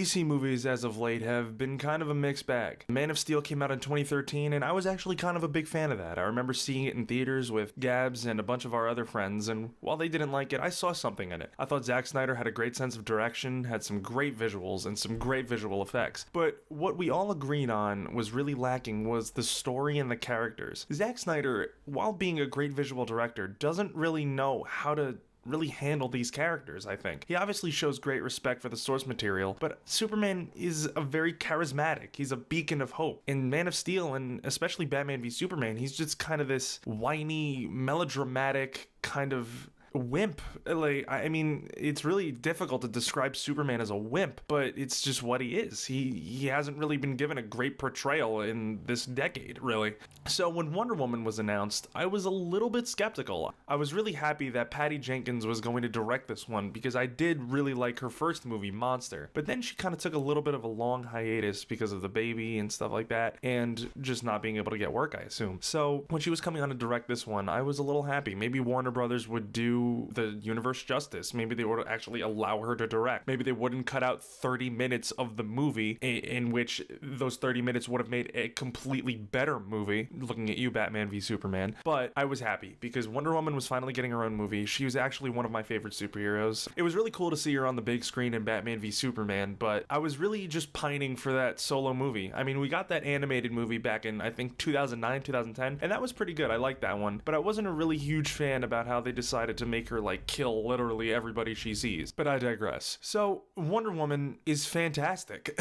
DC movies as of late have been kind of a mixed bag. Man of Steel came out in 2013, and I was actually kind of a big fan of that. I remember seeing it in theaters with Gabs and a bunch of our other friends, and while they didn't like it, I saw something in it. I thought Zack Snyder had a great sense of direction, had some great visuals, and some great visual effects. But what we all agreed on was really lacking was the story and the characters. Zack Snyder, while being a great visual director, doesn't really know how to really handle these characters, I think. He obviously shows great respect for the source material, but Superman is a very charismatic. He's a beacon of hope. In Man of Steel, and especially Batman v Superman, he's just kind of this whiny, melodramatic kind of wimp. I mean, it's really difficult to describe Superman as a wimp, but it's just what he is. He hasn't really been given a great portrayal in this decade, really. So when Wonder Woman was announced, I was a little bit skeptical. I was really happy that Patty Jenkins was going to direct this one because I did really like her first movie, Monster. But then she kind of took a little bit of a long hiatus because of the baby and stuff like that, and just not being able to get work, I assume. So when she was coming on to direct this one, I was a little happy. Maybe Warner Brothers would do the universe justice. Maybe they would actually allow her to direct. Maybe they wouldn't cut out 30 minutes of the movie in which those 30 minutes would have made a completely better movie. Looking at you, Batman v Superman. But I was happy because Wonder Woman was finally getting her own movie. She was actually one of my favorite superheroes. It was really cool to see her on the big screen in Batman v Superman, but I was really just pining for that solo movie. I mean, we got that animated movie back in, I think, 2009, 2010, and that was pretty good. I liked that one, but I wasn't a really huge fan about how they decided to make her like kill literally everybody she sees. But I digress. So Wonder Woman is fantastic.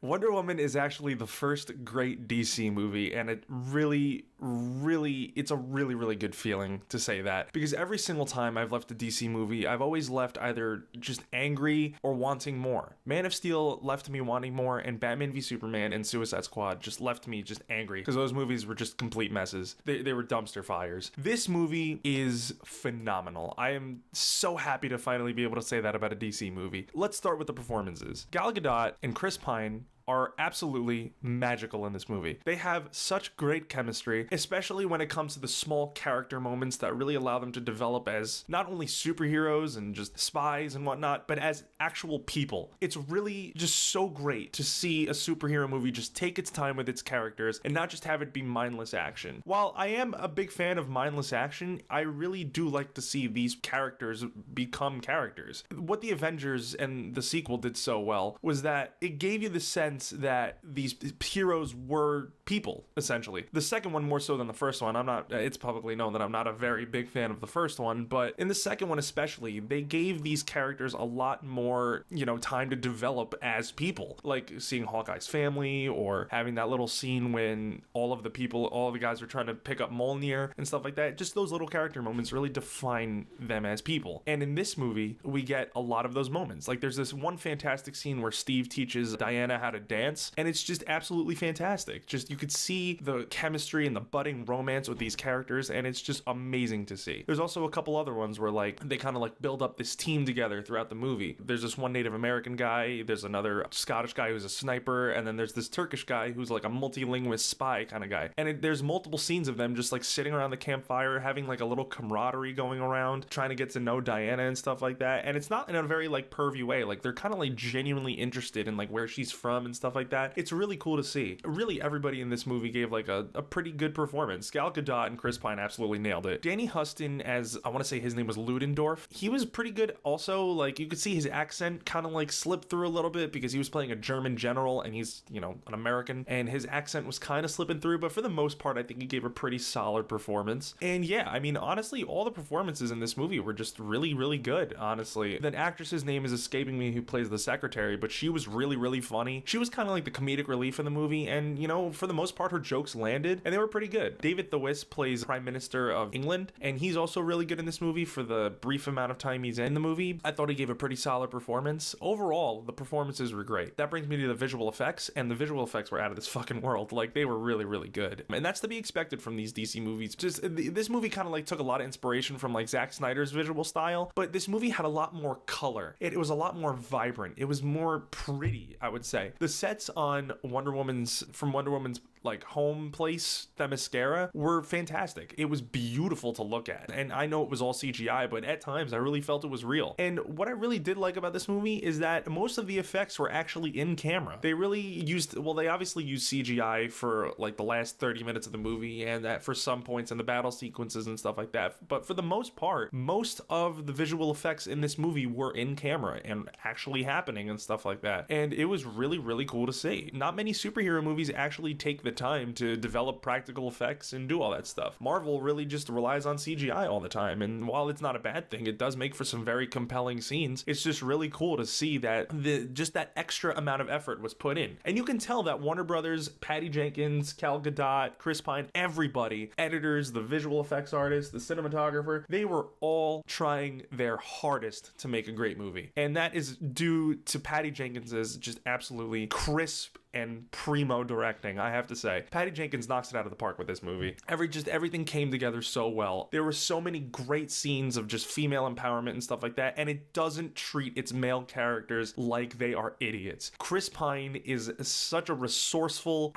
Wonder Woman is actually the first great DC movie, and it's a really good feeling to say that, because every single time I've left a DC movie, I've always left either just angry or wanting more. Man of Steel left me wanting more, and Batman v Superman and Suicide Squad just left me just angry, because those movies were just complete messes. They were dumpster fires. This movie is phenomenal. I am so happy to finally be able to say that about a DC movie. Let's start with the performances. Gal Gadot and Chris Pine are absolutely magical in this movie. They have such great chemistry, especially when it comes to the small character moments that really allow them to develop as not only superheroes and just spies and whatnot, but as actual people. It's really just so great to see a superhero movie just take its time with its characters and not just have it be mindless action. While I am a big fan of mindless action, I really do like to see these characters become characters. What the Avengers and the sequel did so well was that it gave you the sense that these heroes were people, essentially. The second one more so than the first one. It's publicly known that I'm not a very big fan of the first one, but in the second one especially, they gave these characters a lot more, time to develop as people. Like seeing Hawkeye's family, or having that little scene when all of the guys are trying to pick up Mjolnir and stuff like that. Just those little character moments really define them as people. And in this movie, we get a lot of those moments. Like there's this one fantastic scene where Steve teaches Diana how to dance, and it's just absolutely fantastic. Just you could see the chemistry and the budding romance with these characters, and it's just amazing to see. There's also a couple other ones where they kind of build up this team together throughout the movie. There's this one Native American guy, there's another Scottish guy who's a sniper, and then there's this Turkish guy who's like a multilingual spy kind of guy. And there's multiple scenes of them just sitting around the campfire, having a little camaraderie going around, trying to get to know Diana and stuff like that. And it's not in a very pervy way. They're kind of genuinely interested in where she's from and stuff like that. It's really cool to see. Really, everybody in this movie gave a pretty good performance. Gal Gadot and Chris Pine absolutely nailed it. Danny Huston, as I want to say his name was Ludendorff, he was pretty good also. You could see his accent kind of slip through a little bit because he was playing a German general and he's, an American, and his accent was kind of slipping through, but for the most part, I think he gave a pretty solid performance. And yeah, I mean, honestly, all the performances in this movie were just really good, honestly. The actress's name is escaping me who plays the secretary, but she was really funny. She was kind of the comedic relief in the movie, and for the most part her jokes landed and they were pretty good. David Thewlis plays Prime Minister of England, and he's also really good in this movie for the brief amount of time he's in the movie. I thought he gave a pretty solid performance. Overall, the performances were great. That brings me to the visual effects, and the visual effects were out of this fucking world. They were really good. And that's to be expected from these DC movies. Just this movie kind of took a lot of inspiration from Zack Snyder's visual style, but this movie had a lot more color. It was a lot more vibrant. It was more pretty, I would say. The sets from Wonder Woman's like home place Themyscira were fantastic. It was beautiful to look at. And I know it was all CGI, but at times I really felt it was real. And what I really did like about this movie is that most of the effects were actually in camera. They really used, well, they obviously used CGI for like the last 30 minutes of the movie and that for some points in the battle sequences and stuff like that. But for the most part, most of the visual effects in this movie were in camera and actually happening and stuff like that. And it was really, really cool to see. Not many superhero movies actually take the time to develop practical effects and do all that stuff. Marvel really just relies on CGI all the time, and while it's not a bad thing, it does make for some very compelling scenes. It's just really cool to see that just that extra amount of effort was put in. And you can tell that Warner Brothers, Patty Jenkins, Gal Gadot, Chris Pine, everybody, editors, the visual effects artists, the cinematographer, they were all trying their hardest to make a great movie. And that is due to Patty Jenkins's just absolutely crisp and primo directing, I have to say. Patty Jenkins knocks it out of the park with this movie. Everything came together so well. There were so many great scenes of just female empowerment and stuff like that, and it doesn't treat its male characters like they are idiots. Chris Pine is such a resourceful,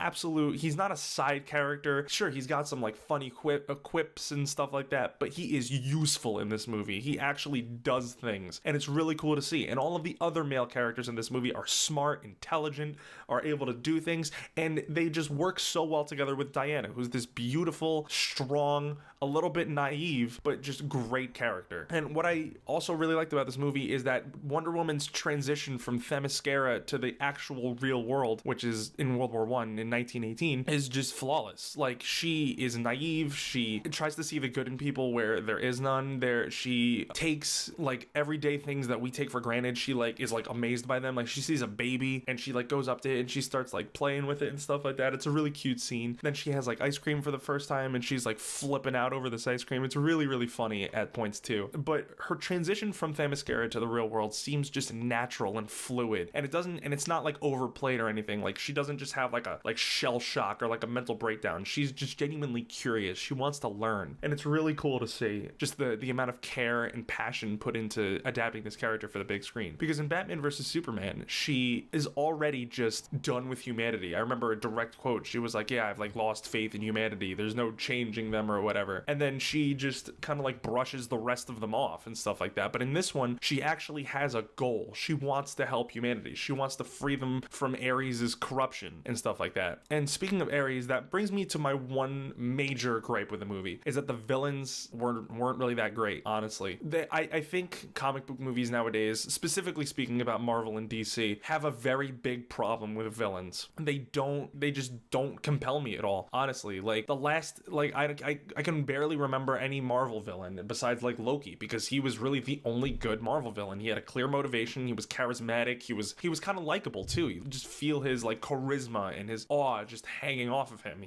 he's not a side character. Sure, he's got some like funny quips and stuff like that, but he is useful in this movie. He actually does things, and it's really cool to see. And all of the other male characters in this movie are smart, intelligent, are able to do things, and they just work so well together with Diana, who's this beautiful, strong, a little bit naive, but just great character. And what I also really liked about this movie is that Wonder Woman's transition from Themyscira to the actual real world, which is in World War I in 1918, is just flawless. Like, she is naive, she tries to see the good in people where there is none. She takes like everyday things that we take for granted, she like is like amazed by them. Like, she sees a baby and she like goes up to it and she starts like playing with it and stuff like that. It's a really cute scene. Then she has like ice cream for the first time and she's like flipping out over this ice cream. It's really, really funny at points too. But her transition from Themyscira to the real world seems just natural and fluid, and it's not like overplayed or anything. Like, she doesn't just have like a shell shock or like a mental breakdown. She's just genuinely curious. She wants to learn, and it's really cool to see just the amount of care and passion put into adapting this character for the big screen. Because in Batman vs Superman, she is already just done with humanity. I remember a direct quote. She was like, yeah, I've like lost faith in humanity. There's no changing them or whatever. And then she just kind of like brushes the rest of them off and stuff like that. But in this one, she actually has a goal. She wants to help humanity. She wants to free them from Ares' corruption and stuff like that. And speaking of Ares, that brings me to my one major gripe with the movie, is that the villains weren't really that great, honestly. I think comic book movies nowadays, specifically speaking about Marvel and DC, have a very big problem with villains. They just don't compel me at all, honestly. Like, the last, like, I can barely remember any Marvel villain besides like Loki, because he was really the only good Marvel villain. He had a clear motivation, he was charismatic, he was kind of likable too. You just feel his like charisma and his awe just hanging off of him.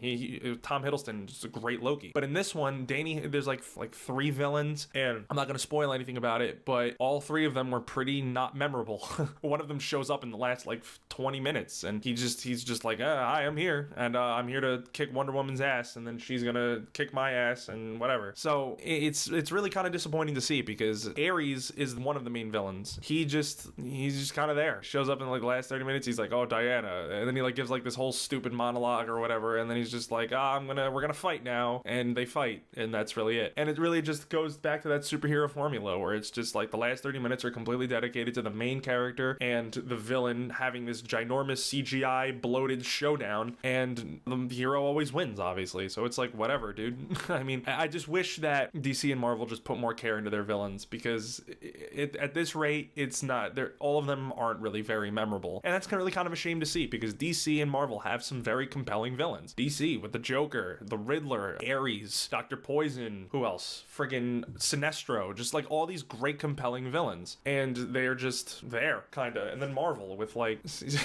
Tom Hiddleston, just a great Loki. But in this one, there's like three villains, and I'm not gonna spoil anything about it, but all three of them were pretty not memorable. One of them shows up in the last like 20 minutes, and he's just like, hi, I'm here, and I'm here to kick Wonder Woman's ass, and then she's gonna kick my ass and whatever. So it's really kind of disappointing to see, because Ares is one of the main villains. He's just kind of there. Shows up in like the last 30 minutes, he's like, oh, Diana, and then he like gives like this whole stupid monologue or whatever, and then he's just like, we're gonna fight now, and they fight, and that's really it. And it really just goes back to that superhero formula where it's just like the last 30 minutes are completely dedicated to the main character and the villain having this ginormous CGI bloated showdown, and the hero always wins, obviously. So it's like, whatever, dude. I mean, I just wish that DC and Marvel just put more care into their villains, because at this rate, it's not, all of them aren't really very memorable. And that's really kind of a shame to see, because DC and Marvel have some very compelling villains. DC with the Joker, the Riddler, Ares, Dr. Poison, who else? Friggin' Sinestro, just like all these great compelling villains. And they're just there, kinda. And then Marvel with like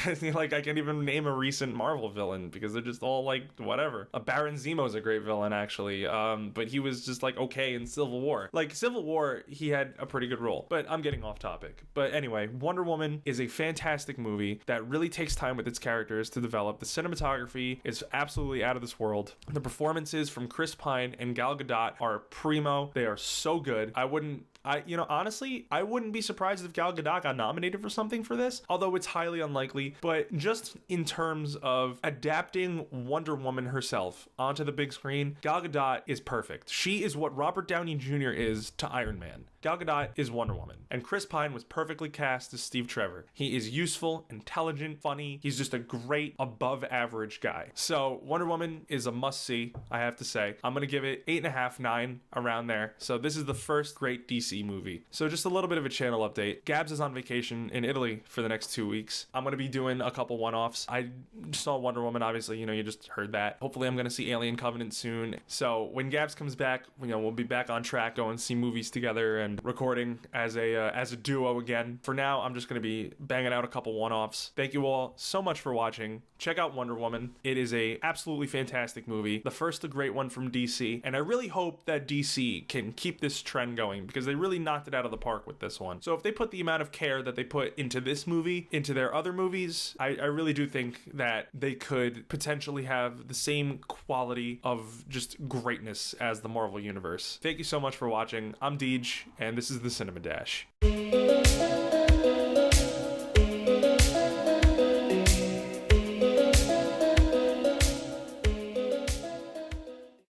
I can't even name a recent Marvel villain, because they're just all like, whatever. Baron Zemo's a great villain, actually. But he was just like okay in Civil War. Like, Civil War, he had a pretty good role. But I'm getting off topic. But anyway, Wonder Woman is a fantastic movie that really takes time with its characters to develop. The cinematography is absolutely out of this world. The performances from Chris Pine and Gal Gadot are primo. They are so good. I wouldn't Honestly, I wouldn't be surprised if Gal Gadot got nominated for something for this, although it's highly unlikely. But just in terms of adapting Wonder Woman herself onto the big screen, Gal Gadot is perfect. She is what Robert Downey Jr. is to Iron Man. Gal Gadot is Wonder Woman. And Chris Pine was perfectly cast as Steve Trevor. He is useful, intelligent, funny. He's just a great, above average guy. So Wonder Woman is a must-see, I have to say. I'm going to give it 8.5, 9, around there. So this is the first great DC movie. So just a little bit of a channel update. Gabs is on vacation in Italy for the next 2 weeks. I'm going to be doing a couple one-offs. I saw Wonder Woman, obviously, you just heard that. Hopefully I'm going to see Alien Covenant soon. So when Gabs comes back, we'll be back on track, going to see movies together and recording as a duo again. For now, I'm just going to be banging out a couple one-offs. Thank you all so much for watching. Check out Wonder Woman. It is a absolutely fantastic movie. The first, a great one from DC. And I really hope that DC can keep this trend going, because they really knocked it out of the park with this one. So if they put the amount of care that they put into this movie, into their other movies, I really do think that they could potentially have the same quality of just greatness as the Marvel Universe. Thank you so much for watching. I'm DeGe, and this is the Cinema Dash.